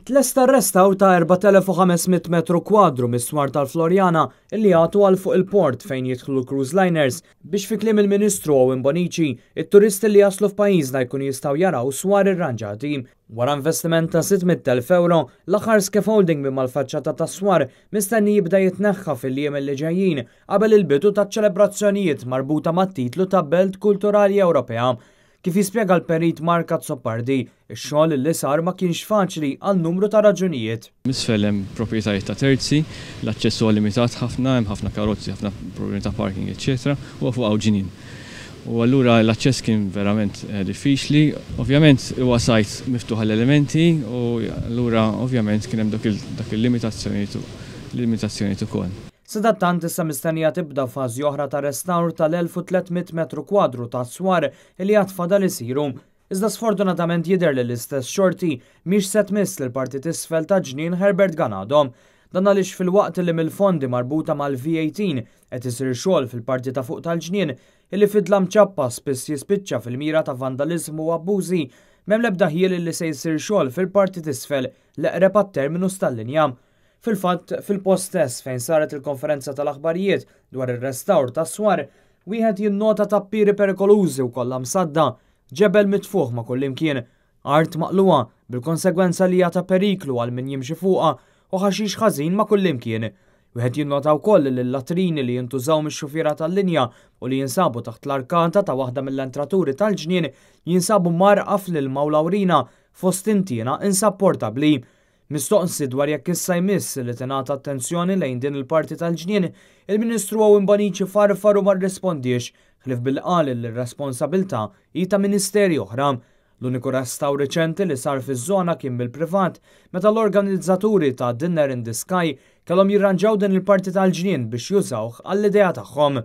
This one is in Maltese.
Tlesta arrestaw ta' 4500 metru kwadru mis-swar tal-Florjana illi għatu għal fuq il-port fejn jidħlu cruise liners biex fi kliem il-Ministru Owen Bonnici it-turisti li jaslu f'pajjiżna jkun jistgħu jaraw swar irranġati. Wara investiment ta' 600,000 euro, l-aħħar scaffolding minn mal-faċċata ta' swar mistenni jibda jitneħħa fil-jiem li ġejjin qabel il-bidu ta' ċelebrazzjonijiet marbuta mat-titlu ta' Belt Kulturali Ewropea. Kif jispjega l-perit Marka Zoppardi, ix-xogħol li sar ma kienx faċli għal numru ta' raġunijiet. Misfel hemm proprjetajiet ta' terzi, l-aċċess huwa limitat ħafna, hemm ħafna karozzi, ħafna problemi ta' parking, eċetera, u fuq hawn ġinien. U allura l-aċċess kien verament diffiċli. Ovvjament huwa sajt miftuħ għall-elementi u allura ovvjament kien hemm dak il-limitazzjonijiet ukoll. Sadattant issa mistennija tibda fażi oħra ta' restawr tal-1300 metru kwadru ta' swar li għad fadal isiru. Iżda sfortunatament jidher li l-istess xorti mhix se tmiss lill-partit isfel ta' ġnien Herbert Ganadom. Dan għaliex fil-waqt li mill-fondi marbuta mal-V18 qed isir xogħol fil-parti ta' fuq tal-ġnien illi fidla mċappa spiss jispiċċa fil-mira ta' vandaliżmu u abbużi m'hemm l-ebda ħiel li se jsir xogħol fil-parti t'isfel l-eqreb għat-terminus tal-linja. Fil-fatt, fil-post stess fejn saret il-konferenza tal-aħbarijiet dwar ir-restawr tas-swar, wieħed jinnota tappiri perikolużi u kollha msadda, ġebel mitfuħ ma' kullimkien, art maqluwa bil-konsegwenza li ta' periklu għal min jimxi fuqha u ħaxix ħażin ma' kullimkien. Wieħed jinnota wkoll li l-latrini li jintużaw mix-xufiera tal-linja u li jinsabu taħt l-arkanta ta' waħda mill-entraturi tal-ġnien jinsabu marqaf lil Mawlawrina fost intiena insapportabbli. Mistoqsi dwar jekk issa jmiss li tingħata attenzjoni lejn din il-parti tal-ġnien, il-Ministru Owen Bonnici farfar u ma rrispondiex ħlif bil-qal li r-responsabbiltà hi ta' ministeri oħra. L-uniku restawr reċenti li sar fiż-żona kien bil-privat meta l-organizzaturi ta' Dinner in the Sky kellhom jirranġaw din il-parti tal-ġnien biex jużawh għall-idea tagħhom.